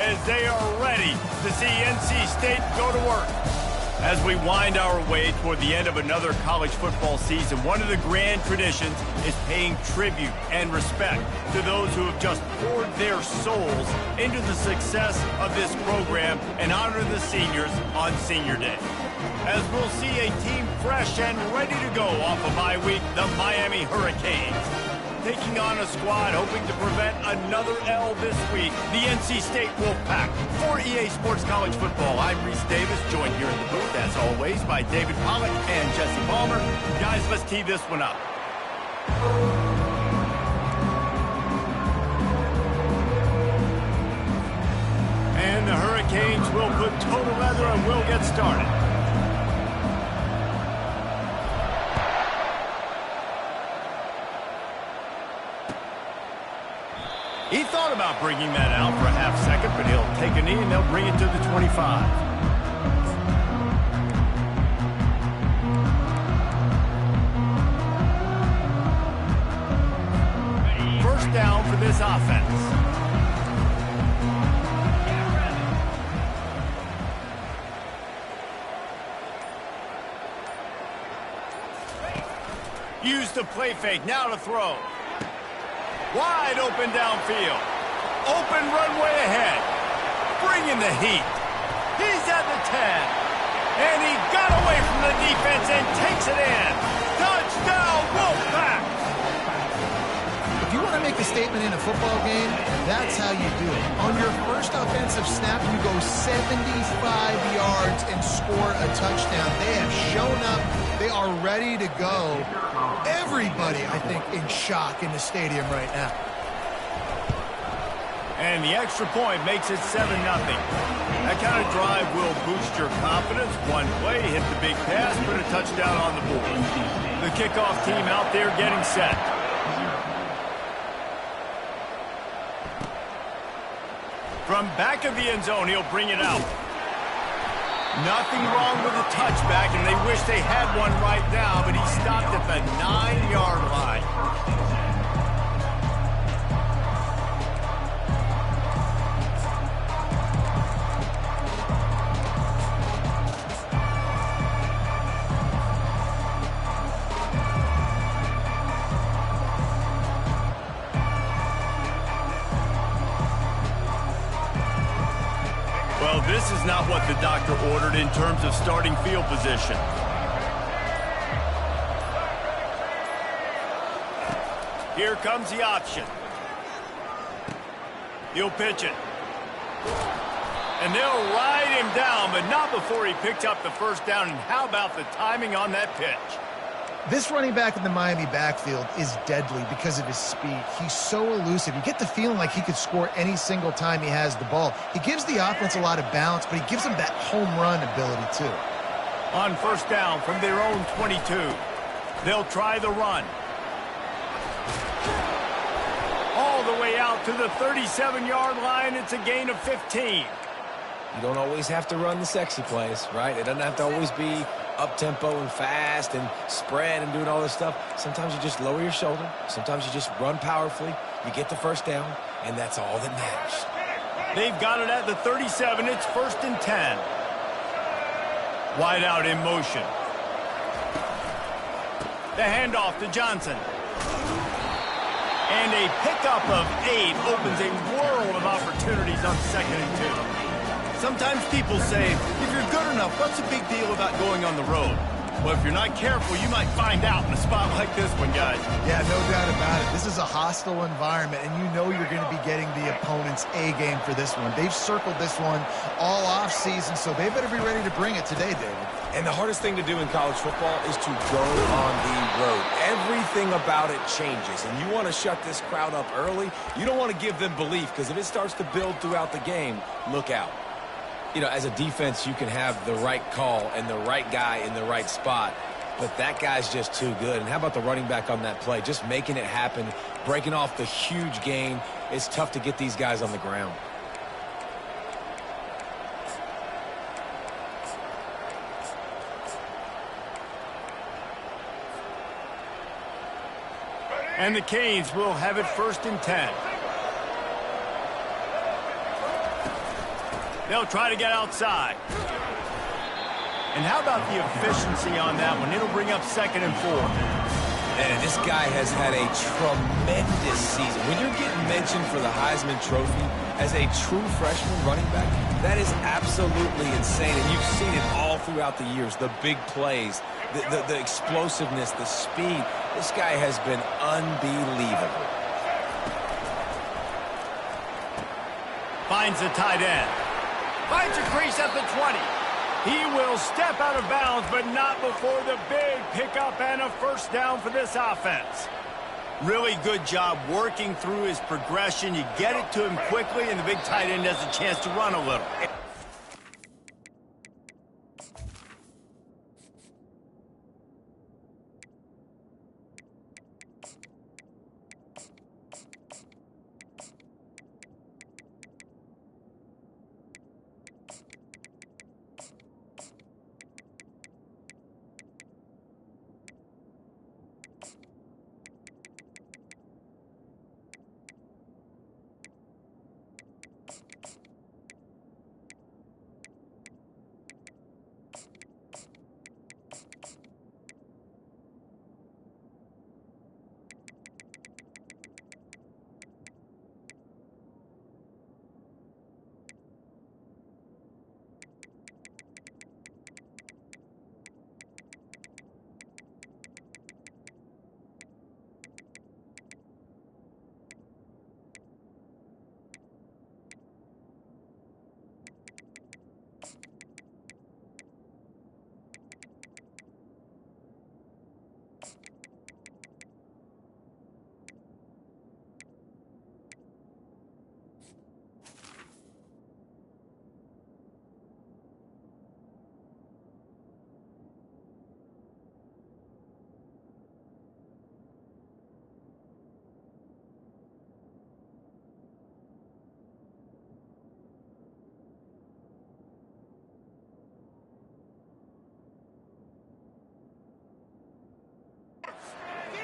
as they are ready to see NC State go to work. As we wind our way toward the end of another college football season, one of the grand traditions is paying tribute and respect to those who have just poured their souls into the success of this program and honor the seniors on Senior Day. As we'll see a team fresh and ready to go off of bye week, the Miami Hurricanes. Taking on a squad hoping to prevent another L this week, the NC State Wolfpack. For EA Sports College Football, I'm Reese Davis, joined here in the booth, as always, by David Pollack and Jesse Palmer. Guys, let's tee this one up. And the Hurricanes will put total leather and we'll get started. He thought about bringing that out for a half second, but he'll take a knee and they'll bring it to the 25. First down for this offense. Use the play fake, now to throw. Wide open downfield. Open runway ahead. Bringing the heat. He's at the 10. And he got away from the defense and takes it in. Touchdown, Wolfpack! If you want to make a statement in a football game, that's how you do it. On your first offensive snap, you go 75 yards and score a touchdown. They have shown up. They are ready to go. Everybody, I think, in shock in the stadium right now. And the extra point makes it 7-0. That kind of drive will boost your confidence. One play, hit the big pass, put a touchdown on the board. The kickoff team out there getting set. From back of the end zone, he'll bring it out. Nothing wrong with a touchback, and they wish they had one right now, but he stopped at the 9-yard line. Well, this is not what the doctor ordered in terms of starting field position. Here comes the option. He'll pitch it. And they'll ride him down, but not before he picked up the first down. And how about the timing on that pitch? This running back in the Miami backfield is deadly because of his speed. He's so elusive. You get the feeling like he could score any single time he has the ball. He gives the offense a lot of balance, but he gives them that home run ability too. On first down from their own 22, they'll try the run. All the way out to the 37-yard line. It's a gain of 15. You don't always have to run the sexy plays, right? It doesn't have to always be up-tempo and fast and spread and doing all this stuff. Sometimes you just lower your shoulder. Sometimes you just run powerfully. You get the first down, and that's all that matters. They've got it at the 37. It's 1st and 10. Wide out in motion. The handoff to Johnson. And a pickup of 8 opens a world of opportunities on 2nd and 2. Sometimes people say, if you're good enough, what's the big deal about going on the road? Well, if you're not careful, you might find out in a spot like this one, guys. Yeah, no doubt about it. This is a hostile environment, and you know you're going to be getting the opponent's A game for this one. They've circled this one all offseason, so they better be ready to bring it today, David. And the hardest thing to do in college football is to go on the road. Everything about it changes, and you want to shut this crowd up early. You don't want to give them belief, because if it starts to build throughout the game, look out. You know, as a defense, you can have the right call and the right guy in the right spot, but that guy's just too good. And how about the running back on that play? Just making it happen, breaking off the huge gain. It's tough to get these guys on the ground. And the Canes will have it 1st and 10. They'll try to get outside. And how about the efficiency on that one? It'll bring up 2nd and 4. And this guy has had a tremendous season. When you're getting mentioned for the Heisman Trophy as a true freshman running back, that is absolutely insane. And you've seen it all throughout the years. The big plays, the explosiveness, the speed. This guy has been unbelievable. Finds the tight end. Finds a crease at the 20. He will step out of bounds, but not before the big pickup and a 1st down for this offense. Really good job working through his progression. You get it to him quickly, and the big tight end has a chance to run a little.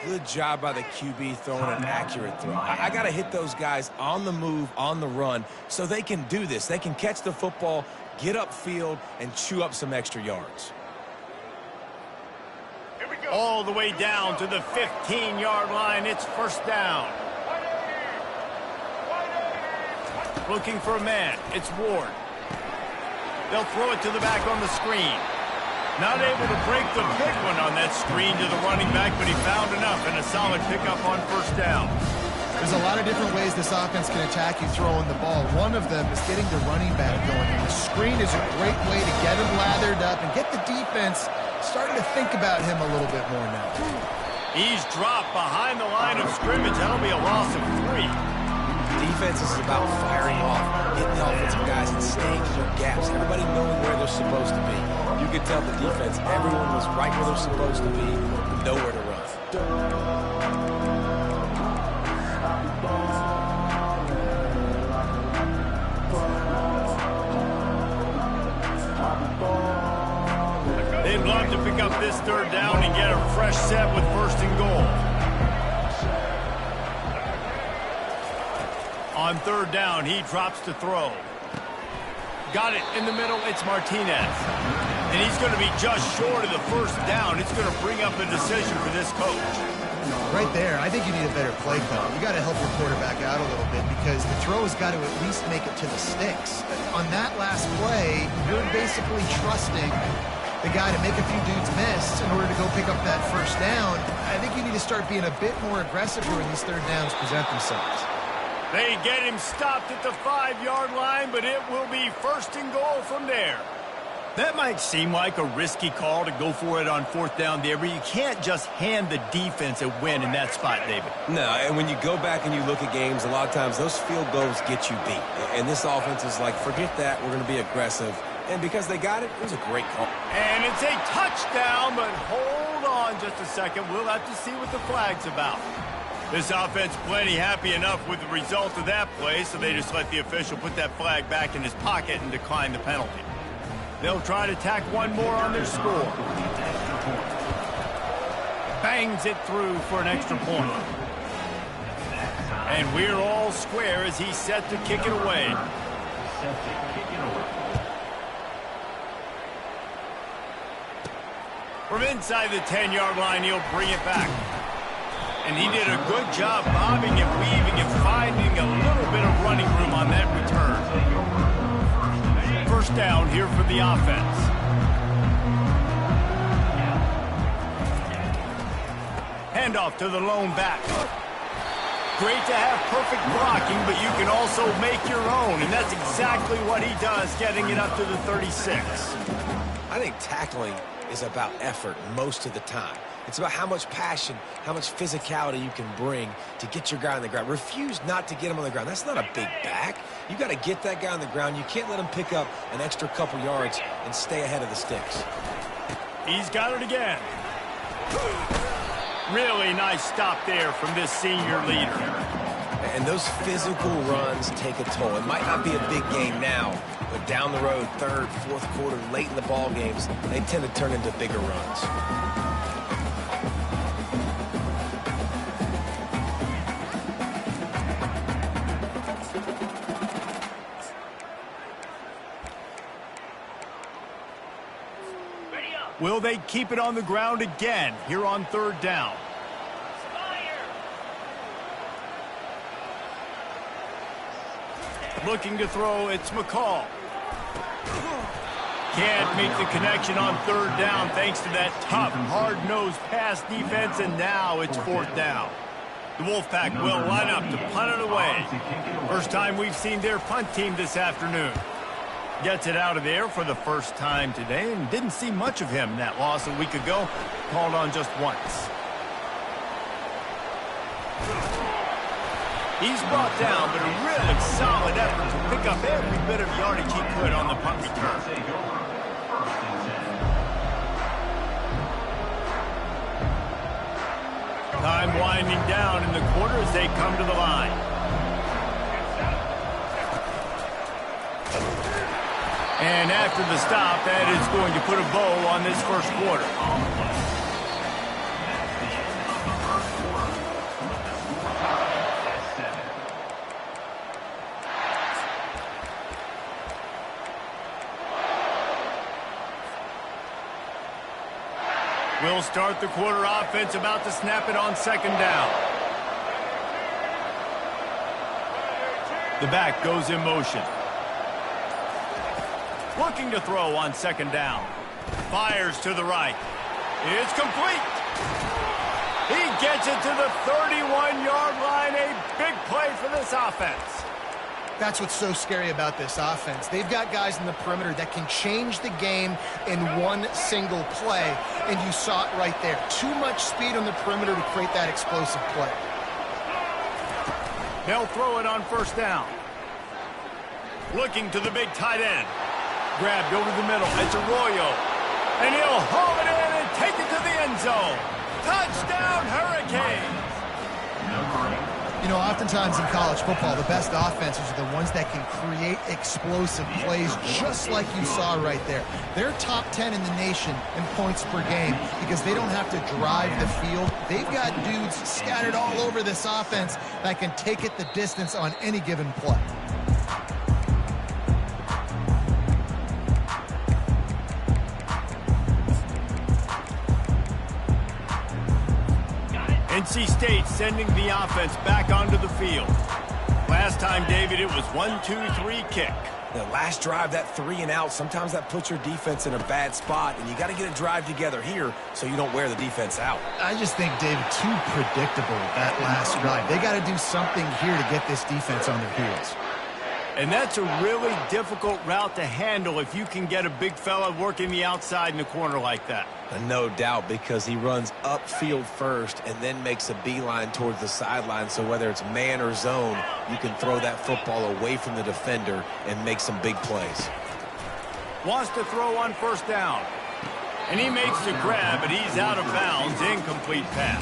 Good job by the QB throwing an accurate throw. I got to hit those guys on the move, on the run, so they can do this. They can catch the football, get upfield, and chew up some extra yards. Here we go. All the way down to the 15-yard line. It's 1st down. Looking for a man. It's Ward. They'll throw it to the back on the screen. Not able to break the big one on that screen to the running back, but he found enough and a solid pickup on 1st down. There's a lot of different ways this offense can attack you throwing the ball. One of them is getting the running back going. And the screen is a great way to get him lathered up and get the defense starting to think about him a little bit more now. He's dropped behind the line of scrimmage. That'll be a loss of 3. Defense is about firing off, hitting the offensive guys and staying in their gaps. Everybody knowing where they're supposed to be. You could tell the defense, everyone was right where they're supposed to be, nowhere to run. They'd love to pick up this 3rd down and get a fresh set with 1st and goal. On 3rd down, he drops to throw. Got it in the middle. It's Martinez. And he's going to be just short of the 1st down. It's going to bring up a decision for this coach. Right there, I think you need a better play call. You got to help your quarterback out a little bit because the throw has got to at least make it to the sticks. On that last play, you're basically trusting the guy to make a few dudes miss in order to go pick up that 1st down. I think you need to start being a bit more aggressive here when these 3rd downs present themselves. They get him stopped at the 5-yard line, but it will be 1st and goal from there. That might seem like a risky call to go for it on 4th down there, but you can't just hand the defense a win in that spot, David. No, and when you go back and you look at games, a lot of times those field goals get you beat. And this offense is like, forget that, we're going to be aggressive. And because they got it, it was a great call. And it's a touchdown, but hold on just a second. We'll have to see what the flag's about. This offense plenty happy enough with the result of that play, so they just let the official put that flag back in his pocket and decline the penalty. They'll try to tack one more on their score. Bangs it through for an extra point. And we're all square as he's set to kick it away. From inside the 10-yard line, he'll bring it back. And he did a good job bobbing and weaving and finding a little bit of running room on that return. First down here for the offense. Handoff to the lone back. Great to have perfect blocking, but you can also make your own, and that's exactly what he does, getting it up to the 36. I think tackling is about effort most of the time. It's about how much passion, how much physicality you can bring to get your guy on the ground. Refuse not to get him on the ground. That's not a big back. You got to get that guy on the ground. You can't let him pick up an extra couple yards and stay ahead of the sticks. He's got it again. Really nice stop there from this senior leader. And those physical runs take a toll. It might not be a big game now, but down the road, third, fourth quarter, late in the ball games, they tend to turn into bigger runs. Will they keep it on the ground again here on third down? Looking to throw, it's McCall. Can't make the connection on third down thanks to that tough, hard-nosed pass defense, and now it's fourth down. The Wolfpack will line up to punt it away. First time we've seen their punt team this afternoon. Gets it out of there for the first time today, and didn't see much of him. That loss a week ago, called on just once. He's brought down, but a really solid effort to pick up every bit of yardage he could on the punt return. Time winding down in the quarter as they come to the line. And after the stop, that is going to put a bow on this first quarter. We'll start the quarter offense, about to snap it on second down. The back goes in motion. Looking to throw on second down. Fires to the right. It's complete. He gets it to the 31-yard line. A big play for this offense. That's what's so scary about this offense. They've got guys in the perimeter that can change the game in one single play, and you saw it right there. Too much speed on the perimeter to create that explosive play. They'll throw it on first down. Looking to the big tight end. Grabbed over the middle. It's Arroyo. And he'll haul it in and take it to the end zone. Touchdown, Hurricanes! You know, oftentimes in college football, the best offenses are the ones that can create explosive plays, just like you saw right there. They're top 10 in the nation in points per game because they don't have to drive the field. They've got dudes scattered all over this offense that can take it the distance on any given play. NC State sending the offense back onto the field. Last time, David, it was 1-2-3 kick. The last drive, that 3 and out, sometimes that puts your defense in a bad spot, and you got to get a drive together here so you don't wear the defense out. I just think, David, too predictable that last drive. They got to do something here to get this defense on their heels. And that's a really difficult route to handle if you can get a big fella working the outside in the corner like that. No doubt, because he runs upfield first and then makes a beeline towards the sideline. So whether it's man or zone, you can throw that football away from the defender and make some big plays. Wants to throw on first down. And he makes the grab, but he's out of bounds. Incomplete pass.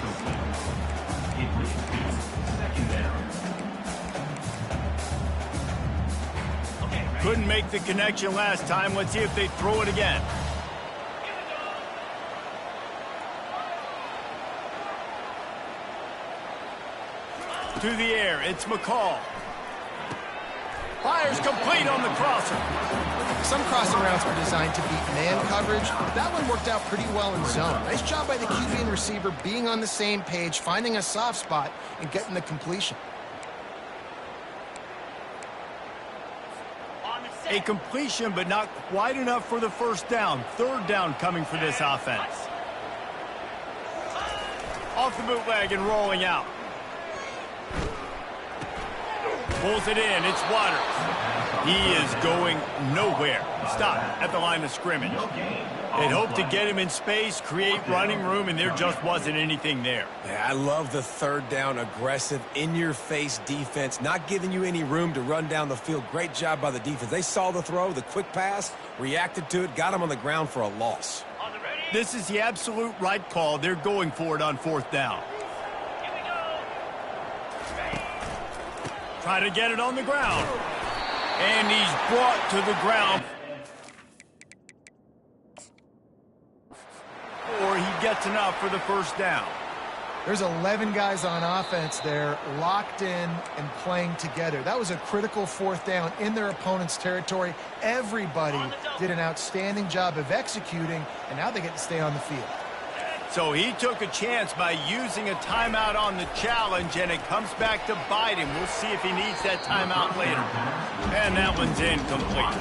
Couldn't make the connection last time. Let's see if they throw it again. To the air, it's McCall. Fires complete on the crosser. Some crossing routes are designed to beat man coverage, but that one worked out pretty well in zone. Nice job by the QB and receiver being on the same page, finding a soft spot, and getting the completion. A completion, but not quite enough for the first down. Third down coming for this offense. Off the bootleg and rolling out. Pulls it in. It's Waters. He is going nowhere. Stop at the line of scrimmage. They'd hoped to get him in space, create running room, and there just wasn't anything there. Yeah, I love the third down, aggressive, in-your-face defense, not giving you any room to run down the field. Great job by the defense. They saw the throw, the quick pass, reacted to it, got him on the ground for a loss. This is the absolute right call. They're going for it on fourth down. Try to get it on the ground. And he's brought to the ground. Or he gets enough for the first down. There's 11 guys on offense there, locked in and playing together. That was a critical fourth down in their opponent's territory. Everybody did an outstanding job of executing, and now they get to stay on the field. So he took a chance by using a timeout on the challenge, and it comes back to bite him. We'll see if he needs that timeout later. And that one's incomplete.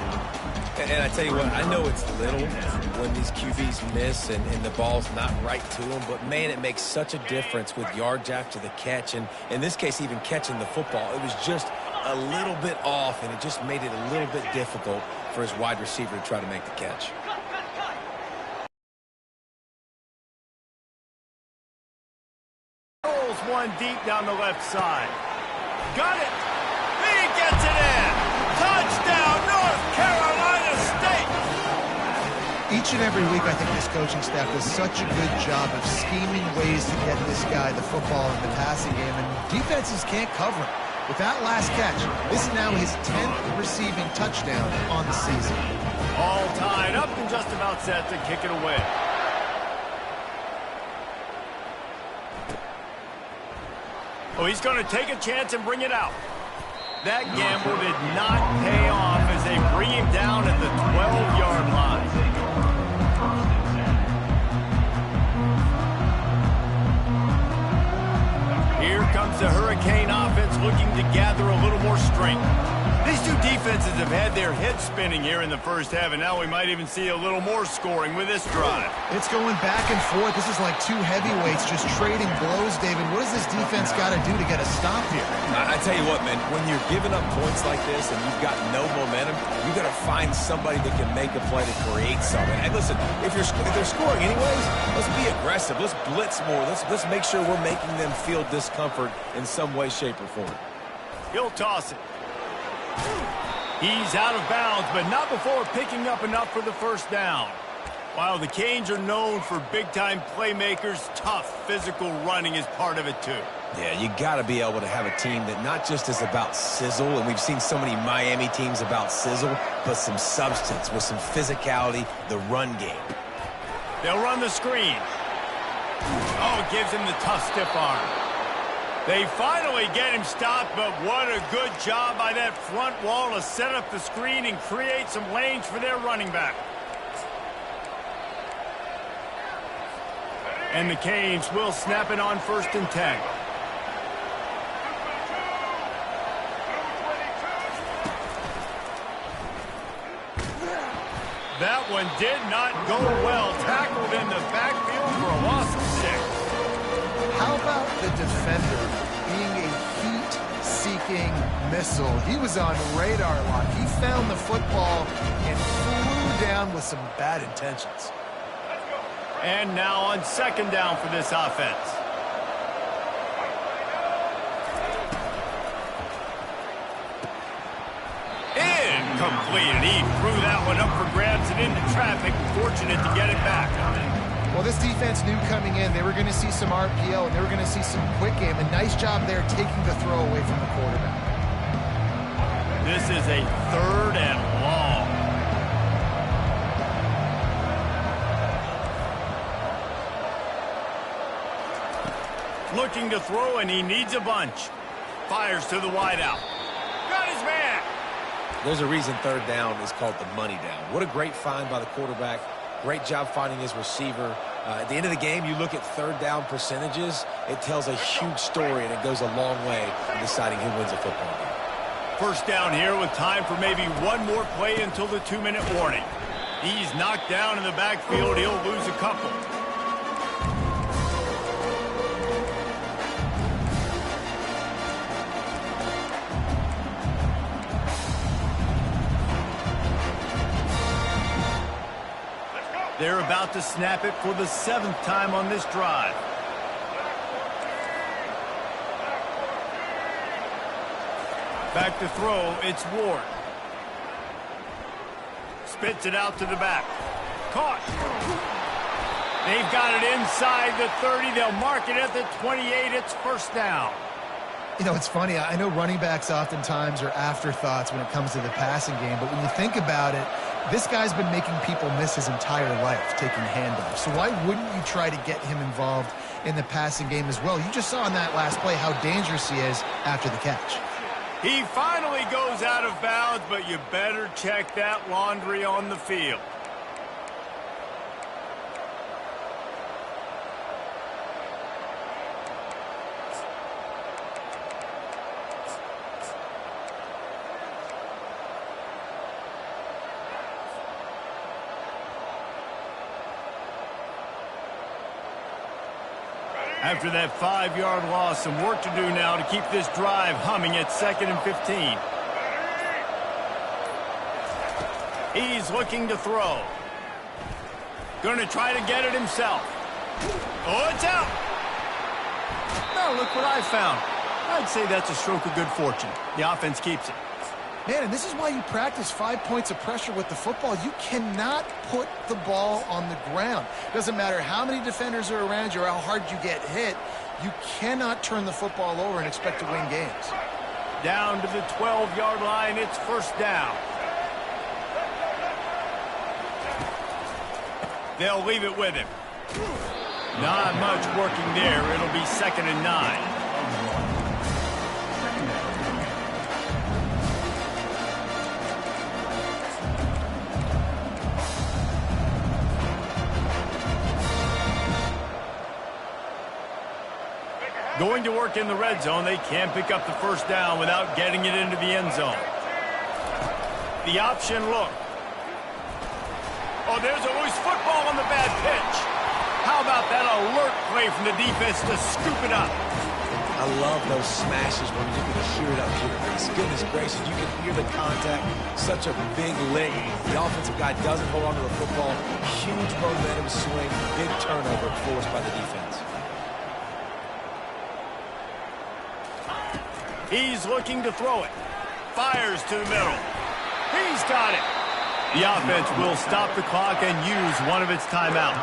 And I tell you what, I know it's little when these QBs miss and the ball's not right to them, but, man, it makes such a difference with yards after the catch. And in this case, even catching the football, it was just a little bit off, and it just made it a little bit difficult for his wide receiver to try to make the catch. Rolls one deep down the left side. Got it. He gets it in. Touchdown, North Carolina State. Each and every week, I think this coaching staff does such a good job of scheming ways to get this guy the football in the passing game, and defenses can't cover him. With that last catch, this is now his 10th receiving touchdown on the season. All tied up and just about set to kick it away. Oh, he's going to take a chance and bring it out. That gamble did not pay off as they bring him down at the 12-yard line. Here comes the Hurricane offense looking to gather a little more strength. These two defenses have had their heads spinning here in the first half, and now we might even see a little more scoring with this drive. It's going back and forth. This is like two heavyweights just trading blows, David. What does this defense got to do to get a stop here? I tell you what, man, when you're giving up points like this and you've got no momentum, you got to find somebody that can make a play to create something. And listen, if they're scoring anyways, let's be aggressive. Let's blitz more. Let's make sure we're making them feel discomfort in some way, shape, or form. He'll toss it. He's out of bounds, but not before picking up enough for the first down. While the Canes are known for big-time playmakers, tough physical running is part of it too. Yeah, you got to be able to have a team that not just is about sizzle, and we've seen so many Miami teams about sizzle, but some substance with some physicality, the run game. They'll run the screen. Oh, it gives him the tough stiff arm. They finally get him stopped, but what a good job by that front wall to set up the screen and create some lanes for their running back. And the Canes will snap it on 1st and 10. That one did not go well. Tackled in the backfield for a loss of 6. How about the defender being a heat-seeking missile? He was on radar lock. He found the football and flew down with some bad intentions. And now on 2nd down for this offense. Incomplete. And he threw that one up for grabs and into traffic. Fortunate to get it back. Well, this defense knew coming in they were going to see some RPO and they were going to see some quick game. A nice job there taking the throw away from the quarterback. This is a 3rd and long. Looking to throw, and he needs a bunch. Fires to the wideout. Got his man. There's a reason third down is called the money down. What a great find by the quarterback. Great job finding his receiver. At the end of the game, you look at third down percentages, it tells a huge story, and it goes a long way in deciding who wins a football game. First down here with time for maybe one more play until the 2-minute warning. He's knocked down in the backfield. He'll lose a couple. They're about to snap it for the 7th time on this drive. Back to throw, it's Ward. Spits it out to the back. Caught. They've got it inside the 30. They'll mark it at the 28. It's first down. You know, it's funny. I know running backs oftentimes are afterthoughts when it comes to the passing game, but when you think about it, this guy's been making people miss his entire life taking handoffs. So why wouldn't you try to get him involved in the passing game as well? You just saw in that last play how dangerous he is after the catch. He finally goes out of bounds, but you better check that laundry on the field. After that 5-yard loss, some work to do now to keep this drive humming at 2nd and 15. He's looking to throw. Going to try to get it himself. Oh, it's out. Now look what I found. I'd say that's a stroke of good fortune. The offense keeps it. Man, and this is why you practice 5 points of pressure with the football. You cannot put the ball on the ground. Doesn't matter how many defenders are around you or how hard you get hit. You cannot turn the football over and expect to win games. Down to the 12-yard line, it's first down. They'll leave it with him. Not much working there. It'll be 2nd and 9. Going to work in the red zone. They can't pick up the first down without getting it into the end zone. The option look. Oh, there's a loose football on the bad pitch. How about that alert play from the defense to scoop it up? I love those smashes when you can hear it up here. Goodness gracious, you can hear the contact. Such a big lick. The offensive guy doesn't hold on to the football. Huge momentum swing. Big turnover forced by the defense. He's looking to throw it. Fires to the middle. He's got it. The offense will stop the clock and use one of its timeouts.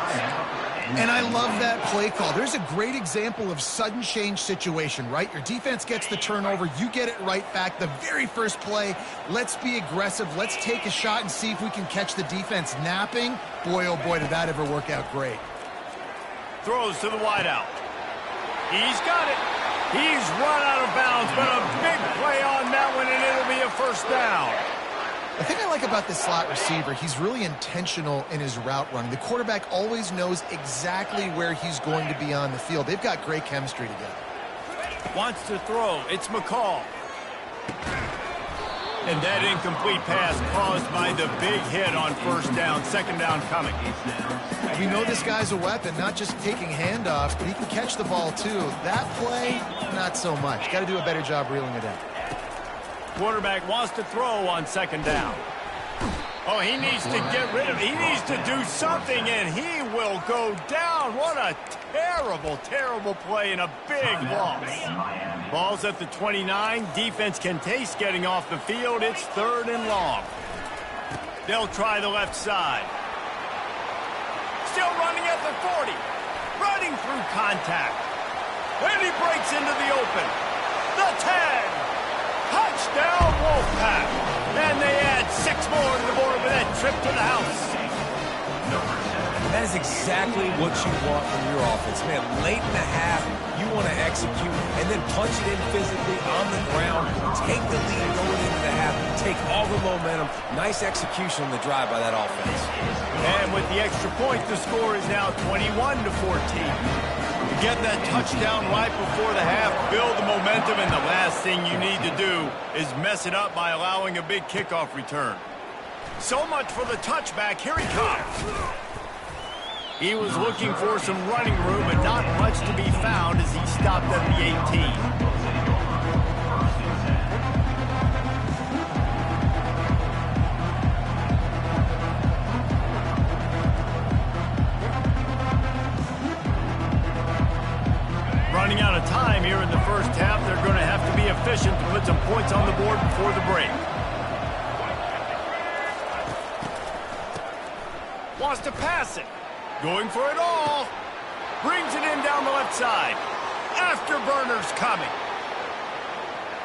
And I love that play call. There's a great example of sudden change situation, right? Your defense gets the turnover. You get it right back. The very first play, let's be aggressive. Let's take a shot and see if we can catch the defense napping. Boy, oh boy, did that ever work out great. Throws to the wideout. He's got it. He's run out of bounds, but a big play on that one, and it'll be a first down. The thing I like about this slot receiver, he's really intentional in his route running. The quarterback always knows exactly where he's going to be on the field. They've got great chemistry together. Wants to throw. It's McCall. And that incomplete pass caused by the big hit on first down. 2nd down coming. We know this guy's a weapon, not just taking handoffs, but he can catch the ball too. That play, not so much. Got to do a better job reeling it in. Quarterback wants to throw on 2nd down. Oh, he needs to get rid of it. He needs to do something, and he will go down. What a terrible, terrible play and a big loss. Ball's at the 29. Defense can taste getting off the field. It's 3rd and long. They'll try the left side. Still running at the 40. Running through contact. And he breaks into the open. The 10. Touchdown, Wolfpack. And they add 6 more to the board with that trip to the house. That is exactly what you want from your offense. Man, late in the half, you want to execute and then punch it in physically on the ground, take the lead going into the half, take all the momentum. Nice execution on the drive by that offense. And with the extra point, the score is now 21-14. Get that touchdown right before the half, build the momentum, and the last thing you need to do is mess it up by allowing a big kickoff return. So much for the touchback. Here he comes. He was looking for some running room, but not much to be found as he stopped at the 18. Running out of time here in the first half. They're going to have to be efficient to put some points on the board before the break. Wants to pass it. Going for it all. Brings it in down the left side. Afterburner's coming.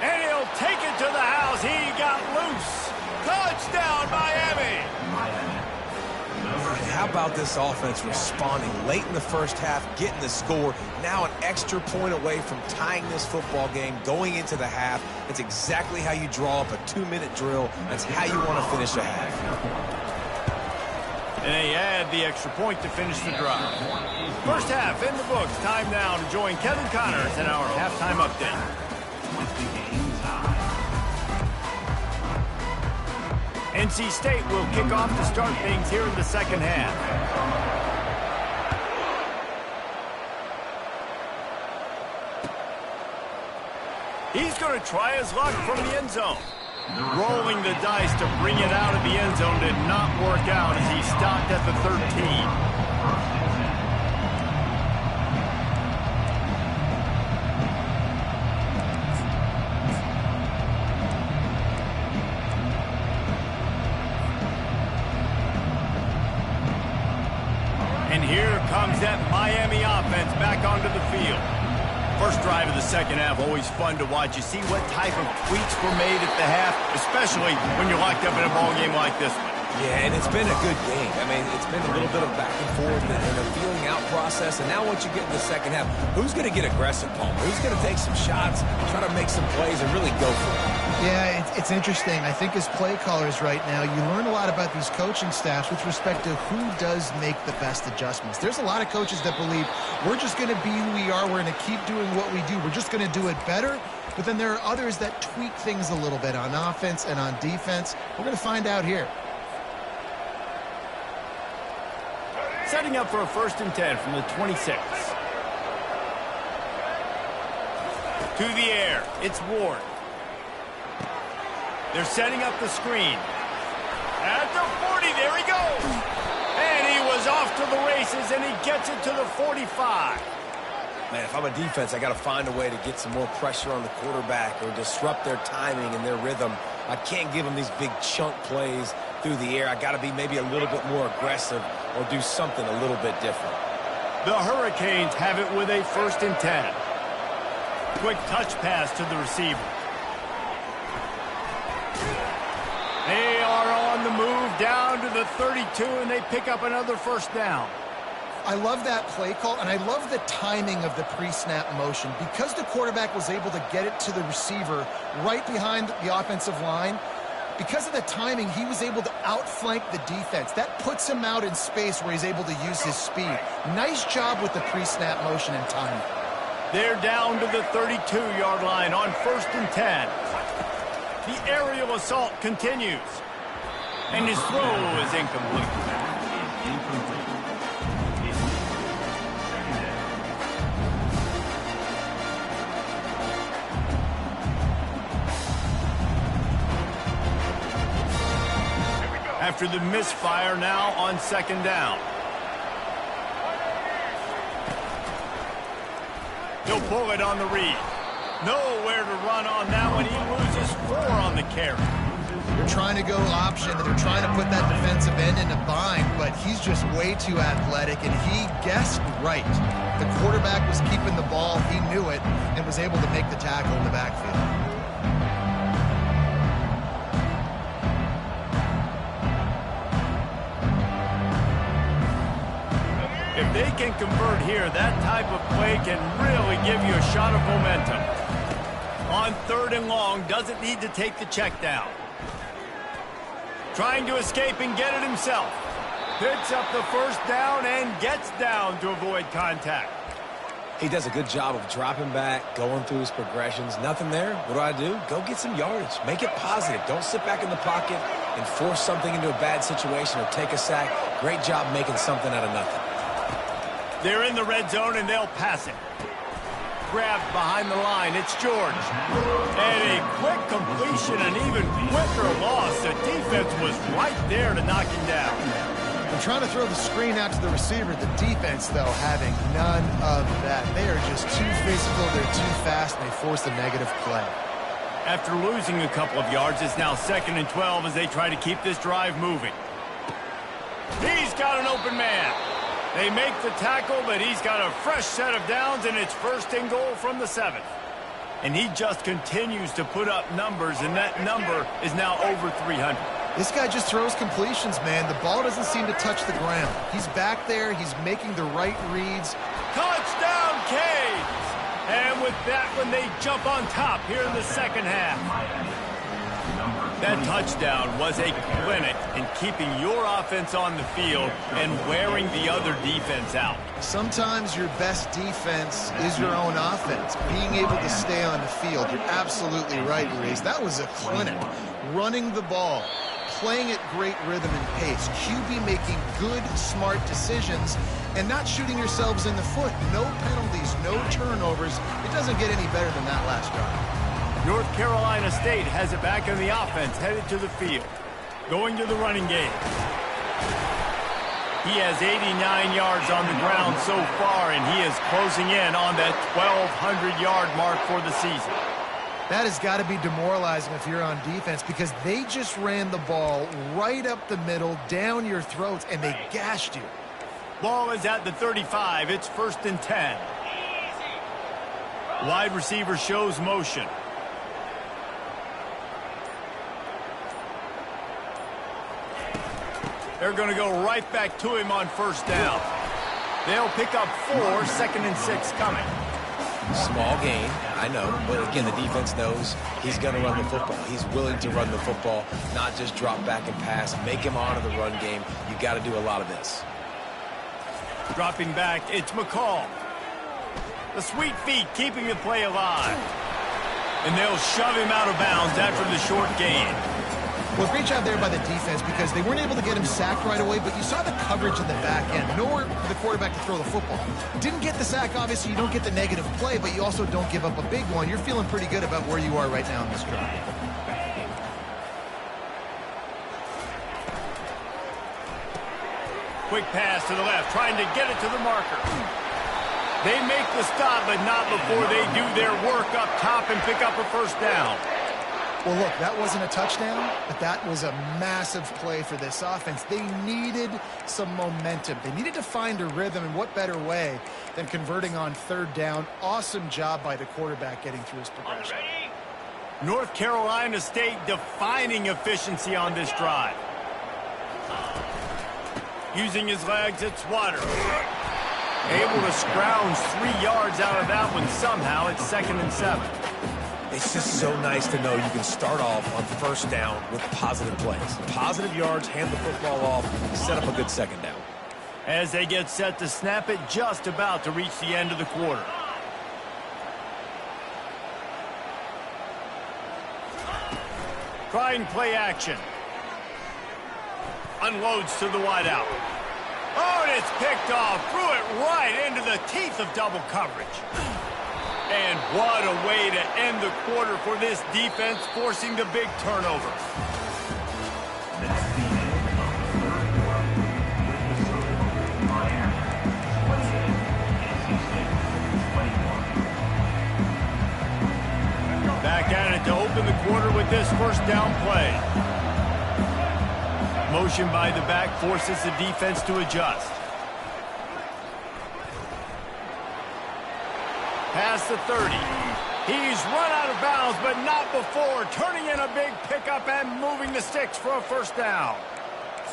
And he'll take it to the house. He got loose. Touchdown, Miami. How about this offense responding late in the first half, getting the score, now an extra point away from tying this football game, going into the half. It's exactly how you draw up a 2-minute drill. That's how you want to finish a half. And they add the extra point to finish the drive. First half in the books. Time now to join Kevin Connors in our halftime update. NC State will kick off to start things here in the second half. He's going to try his luck from the end zone. Rolling the dice to bring it out of the end zone did not work out as he stopped at the 13. And here comes that Miami offense back onto the field. First drive of the second half, always fun to watch. You see what type of tweaks were made at the half, especially when you're locked up in a ball game like this one. Yeah, and it's been a good game. I mean, it's been a little bit of back and forth and a feeling out process. And now once you get in the second half, who's going to get aggressive, Palmer? Who's going to take some shots, try to make some plays, and really go for it? Yeah, it's interesting. I think as play callers right now, you learn a lot about these coaching staffs with respect to who does make the best adjustments. There's a lot of coaches that believe we're just going to be who we are. We're going to keep doing what we do. We're just going to do it better. But then there are others that tweak things a little bit on offense and on defense. We're going to find out here. Setting up for a 1st and 10 from the 26. To the air. It's Ward. They're setting up the screen. At the 40, there he goes. And he was off to the races, and he gets it to the 45. Man, if I'm a defense, I got to find a way to get some more pressure on the quarterback or disrupt their timing and their rhythm. I can't give them these big chunk plays through the air. I got to be maybe a little bit more aggressive or do something a little bit different. The Hurricanes have it with a 1st and 10. Quick touch pass to the receiver. They are on the move down to the 32, and they pick up another 1st down. I love that play call, and I love the timing of the pre-snap motion. Because the quarterback was able to get it to the receiver right behind the offensive line, because of the timing, he was able to outflank the defense. That puts him out in space where he's able to use his speed. Nice job with the pre-snap motion and timing. They're down to the 32-yard line on 1st and 10. The aerial assault continues. And his throw is incomplete. After the misfire, now on 2nd down. He'll pull it on the read. Nowhere to run on that one. He loses 4 on the carry. They're trying to go option. They're trying to put that defensive end in a bind, but he's just way too athletic, and he guessed right. The quarterback was keeping the ball. He knew it and was able to make the tackle in the backfield. they can convert here, that type of play can really give you a shot of momentum. On 3rd and long, doesn't need to take the check down. Trying to escape and get it himself. Picks up the first down and gets down to avoid contact. He does a good job of dropping back, going through his progressions. Nothing there. What do? Go get some yardage. Make it positive. Don't sit back in the pocket and force something into a bad situation or take a sack. Great job making something out of nothing. They're in the red zone, and they'll pass it. Grabbed behind the line. It's George. And a quick completion, an even quicker loss. The defense was right there to knock him down. I'm trying to throw the screen out to the receiver. The defense, though, having none of that. They are just too physical, they're too fast, and they force the negative play. After losing a couple of yards, it's now 2nd and 12 as they try to keep this drive moving. He's got an open man. They make the tackle, but he's got a fresh set of downs, and it's 1st and goal from the 7th. And he just continues to put up numbers, and that number is now over 300. This guy just throws completions, man. The ball doesn't seem to touch the ground. He's back there. He's making the right reads. Touchdown, Canes! And with that one, they jump on top here in the 2nd half. That touchdown was a clinic in keeping your offense on the field and wearing the other defense out. Sometimes your best defense is your own offense. Being able to stay on the field. You're absolutely right, Reese. That was a clinic. Running the ball, playing at great rhythm and pace. QB making good, smart decisions and not shooting yourselves in the foot. No penalties, no turnovers. It doesn't get any better than that last drive. North Carolina State has it back in the offense, headed to the field. Going to the running game. He has 89 yards on the ground so far, and he is closing in on that 1,200-yard mark for the season. That has got to be demoralizing if you're on defense because they just ran the ball right up the middle, down your throats, and they gashed you. Ball is at the 35. It's 1st and 10. Wide receiver shows motion. They're going to go right back to him on 1st down. They'll pick up 4, 2nd and 6 coming. Small gain, I know, but again, the defense knows he's going to run the football. He's willing to run the football, not just drop back and pass, make him honor the run game. You got to do a lot of this. Dropping back, it's McCall. The sweet feet keeping the play alive. And they'll shove him out of bounds after the short gain. Well, great job there by the defense because they weren't able to get him sacked right away, but you saw the coverage in the back end. Nowhere for the quarterback to throw the football. Didn't get the sack, obviously. You don't get the negative play, but you also don't give up a big one. You're feeling pretty good about where you are right now in this drive. Quick pass to the left, trying to get it to the marker. They make the stop, but not before they do their work up top and pick up a 1st down. Well, look, that wasn't a touchdown, but that was a massive play for this offense. They needed some momentum. They needed to find a rhythm, and what better way than converting on 3rd down. Awesome job by the quarterback getting through his progression. North Carolina State defining efficiency on this drive. Using his legs, it's Waters. Able to scrounge 3 yards out of that one somehow. It's 2nd and 7. It's just so nice to know you can start off on 1st down with positive plays. Positive yards, hand the football off, set up a good 2nd down. As they get set to snap it, just about to reach the end of the quarter. Trying play action. Unloads to the wideout. Oh, and it's picked off. Threw it right into the teeth of double coverage. And what a way to end the quarter for this defense, forcing the big turnover. Back at it to open the quarter with this 1st down play. Motion by the back forces the defense to adjust. Past the 30. He's run out of bounds, but not before. Turning in a big pickup and moving the sticks for a 1st down.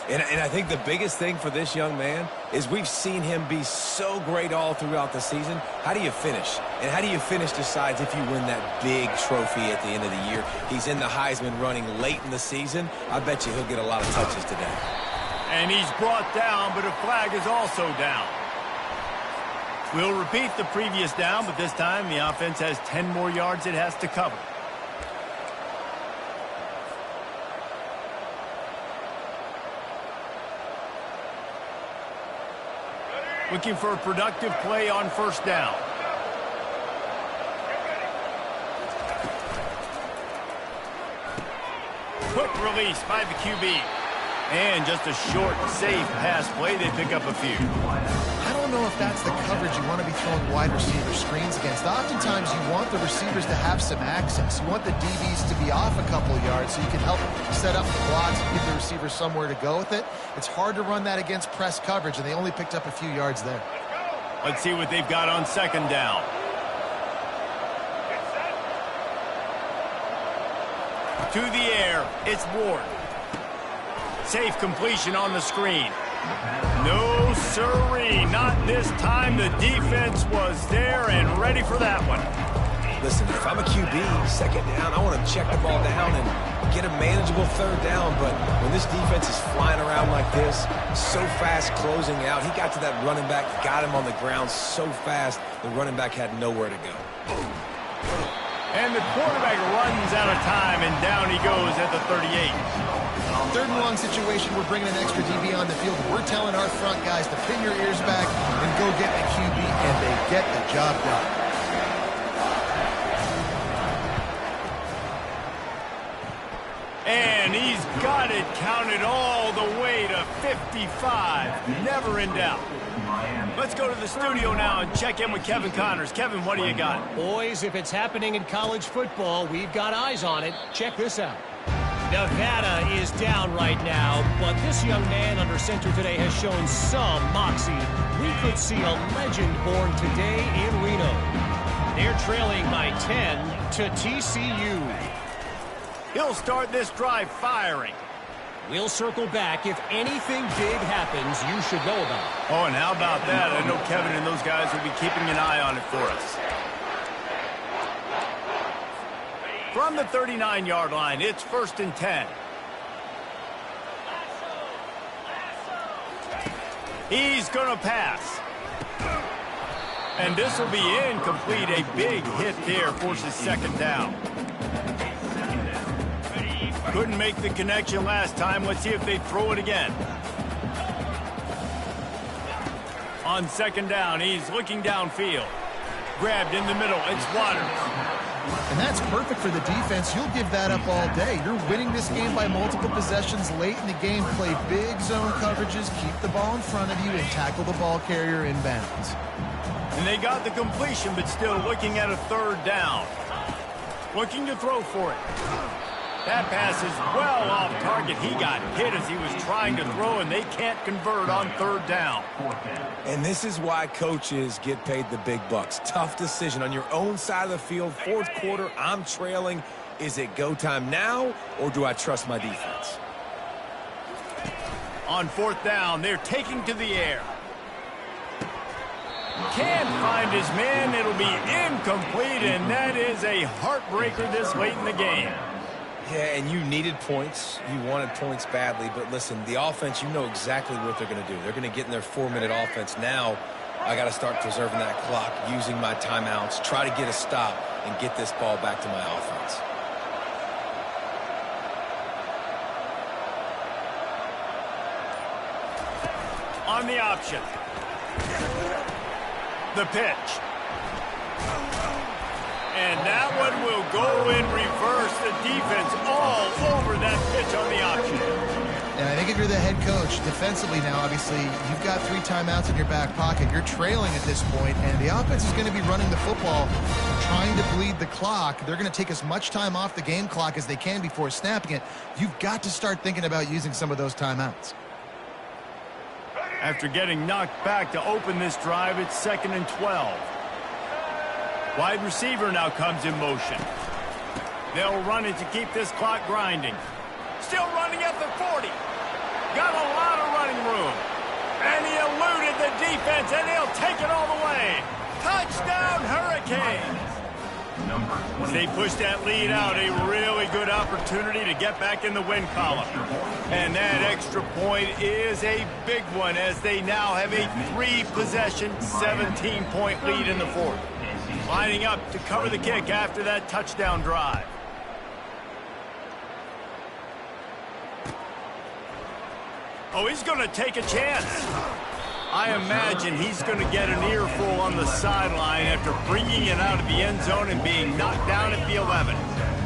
And I think the biggest thing for this young man is we've seen him be so great all throughout the season. How do you finish? And how do you finish decides if you win that big trophy at the end of the year. He's in the Heisman running late in the season. I bet you he'll get a lot of touches today. And he's brought down, but a flag is also down. We'll repeat the previous down, but this time the offense has 10 more yards it has to cover. Looking for a productive play on first down. Quick release by the QB. And just a short, safe pass play. They pick up a few. I don't know if that's the coverage you want to be throwing wide receiver screens against. Oftentimes you want the receivers to have some access. You want the DBs to be off a couple yards so you can help set up the blocks and give the receiver somewhere to go with it. It's hard to run that against press coverage, and they only picked up a few yards there. Let's see what they've got on second down. To the air, it's Ward. Safe completion on the screen. No, sirree, not this time. The defense was there and ready for that one. Listen, if I'm a QB, second down, I want to check the ball down and get a manageable third down. But when this defense is flying around like this, so fast closing out, he got to that running back, got him on the ground so fast, the running back had nowhere to go. And the quarterback runs out of time, and down he goes at the 38. Third and long situation, we're bringing an extra DB on the field. We're telling our front guys to pin your ears back and go get the QB, and they get the job done. And he's got it counted all the way to 55. Never in doubt. Let's go to the studio now and check in with Kevin Connors. Kevin, what do you got? Boys, if it's happening in college football, we've got eyes on it. Check this out. Nevada is down right now, but this young man under center today has shown some moxie. We could see a legend born today in Reno. They're trailing by 10 to TCU. He'll start this drive firing. We'll circle back. If anything big happens, you should know about it. Oh, and how about that? I know Kevin and those guys will be keeping an eye on it for us. From the 39-yard line, it's 1st and 10. He's going to pass. And this will be incomplete. A big hit there forces second down. Couldn't make the connection last time. Let's see if they throw it again. On second down, he's looking downfield. Grabbed in the middle. It's Waters. And that's perfect for the defense. You'll give that up all day. You're winning this game by multiple possessions late in the game. Play big zone coverages, keep the ball in front of you, and tackle the ball carrier inbounds. And they got the completion, but still looking at a third down. Looking to throw for it. That pass is well off target. He got hit as he was trying to throw, and they can't convert on third down. And this is why coaches get paid the big bucks. Tough decision on your own side of the field. Fourth quarter, I'm trailing. Is it go time now, or do I trust my defense? On fourth down, they're taking to the air. Can't find his man. It'll be incomplete, and that is a heartbreaker this late in the game. Yeah, and you needed points. You wanted points badly. But listen, the offense, you know exactly what they're going to do. They're going to get in their 4-minute offense. Now, I got to start preserving that clock, using my timeouts, try to get a stop, and get this ball back to my offense. On the option. The pitch. And that one will go in reverse. The defense all over that pitch on the option. And I think if you're the head coach, defensively now, obviously, you've got 3 timeouts in your back pocket. You're trailing at this point, and the offense is going to be running the football, trying to bleed the clock. They're going to take as much time off the game clock as they can before snapping it. You've got to start thinking about using some of those timeouts. After getting knocked back to open this drive, it's 2nd and 12. Wide receiver now comes in motion. They'll run it to keep this clock grinding. Still running at the 40. Got a defense, and they'll take it all the way. Touchdown, Hurricanes. As they push that lead out, a really good opportunity to get back in the win column. And that extra point is a big one as they now have a 3-possession, 17-point lead in the fourth. Lining up to cover the kick after that touchdown drive. Oh, he's going to take a chance. I imagine he's going to get an earful on the sideline after bringing it out of the end zone and being knocked down at the 11.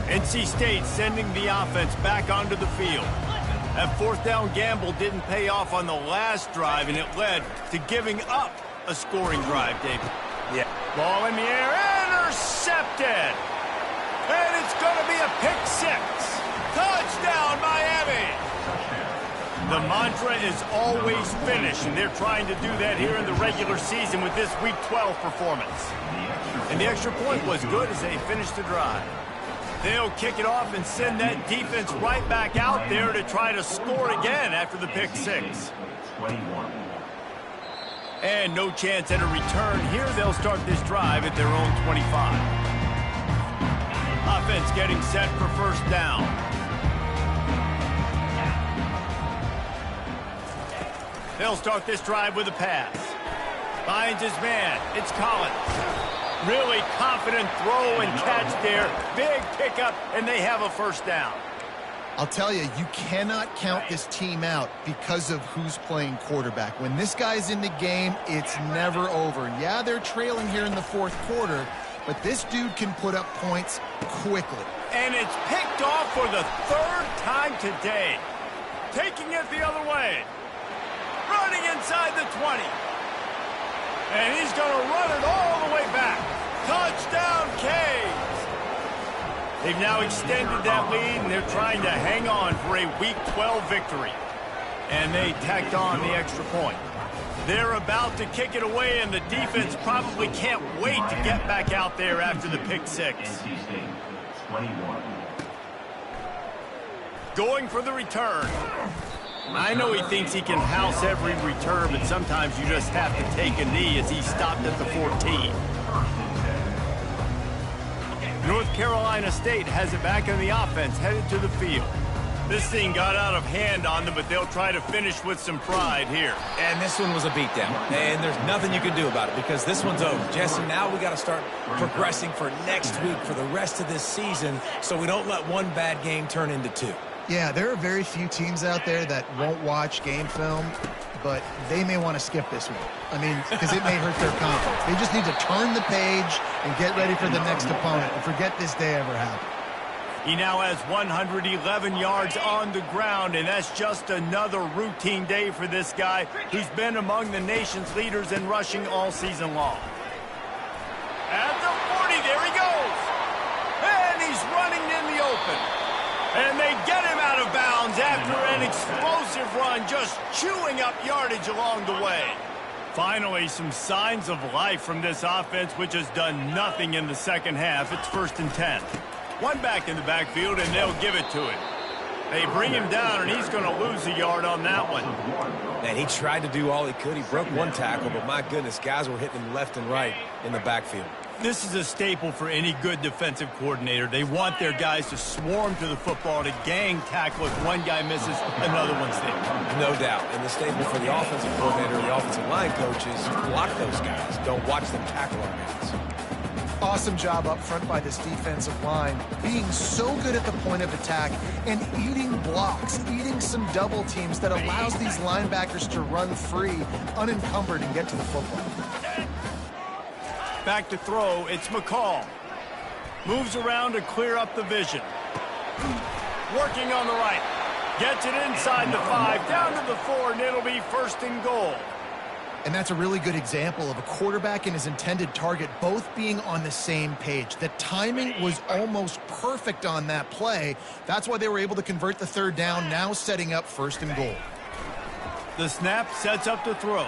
NC State sending the offense back onto the field. That fourth down gamble didn't pay off on the last drive, and it led to giving up a scoring drive, David. Yeah. Ball in the air, intercepted. And it's going to be a pick 6. Touchdown, Miami. The mantra is always finish, and they're trying to do that here in the regular season with this Week 12 performance. And the extra point was good as they finished the drive. They'll kick it off and send that defense right back out there to try to score again after the pick 6. And no chance at a return here. They'll start this drive at their own 25. Offense getting set for first down. They'll start this drive with a pass. Finds his man. It's Collins. Really confident throw and catch there. Big pickup, and they have a first down. I'll tell you, you cannot count this team out because of who's playing quarterback. When this guy's in the game, it's never over. Yeah, they're trailing here in the fourth quarter, but this dude can put up points quickly. And it's picked off for the 3rd time today. Taking it the other way. Running inside the 20. And he's going to run it all the way back. Touchdown, Canes. They've now extended that lead, and they're trying to hang on for a Week 12 victory. And they tacked on the extra point. They're about to kick it away, and the defense probably can't wait to get back out there after the pick 6. Going for the return. I know he thinks he can house every return, but sometimes you just have to take a knee as he stopped at the 14. North Carolina State has it back in the offense, headed to the field. This thing got out of hand on them, but they'll try to finish with some pride here. And this one was a beatdown, and there's nothing you can do about it because this one's over. Jesse, now we got to start progressing for next week for the rest of this season so we don't let one bad game turn into 2. Yeah, there are very few teams out there that won't watch game film, but they may want to skip this one. I mean, because it may hurt their confidence. They just need to turn the page and get ready for the next opponent and forget this day ever happened. He now has 111 yards on the ground, and that's just another routine day for this guy who's been among the nation's leaders in rushing all season long. At the 40, there he goes. And he's running in the open. And they get him out of bounds after an explosive run, just chewing up yardage along the way. Finally, some signs of life from this offense, which has done nothing in the second half. It's 1st and 10. One back in the backfield, and they'll give it to him. They bring him down, and he's going to lose a yard on that one. And he tried to do all he could. He broke one tackle, but my goodness, guys were hitting him left and right in the backfield. This is a staple for any good defensive coordinator. They want their guys to swarm to the football, to gang tackle. If one guy misses, another one's there. No doubt. And the staple for the offensive coordinator, the offensive line coaches, block those guys. Don't watch them tackle our guys. Awesome job up front by this defensive line, being so good at the point of attack and eating blocks, eating some double teams that allows these linebackers to run free, unencumbered, and get to the football. Back to throw, it's McCall. Moves around to clear up the vision. Working on the right. Gets it inside the 5, down to the 4, and it'll be 1st and goal. And that's a really good example of a quarterback and his intended target both being on the same page. The timing was almost perfect on that play. That's why they were able to convert the 3rd down, now setting up 1st and goal. The snap sets up to throw.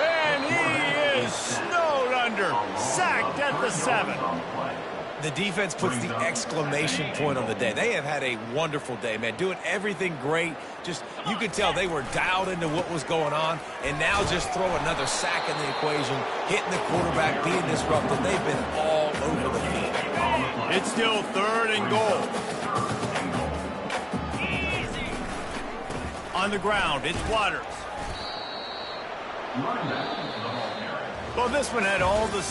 And he is snowed under, sacked at the 7. The defense puts the exclamation point on the day. They have had a wonderful day, man, doing everything great. Just, you could tell they were dialed into what was going on, and now just throw another sack in the equation, hitting the quarterback, being disrupted. They've been all over the field. It's still 3rd and goal. On the ground, it's Waters. Well, this one had all the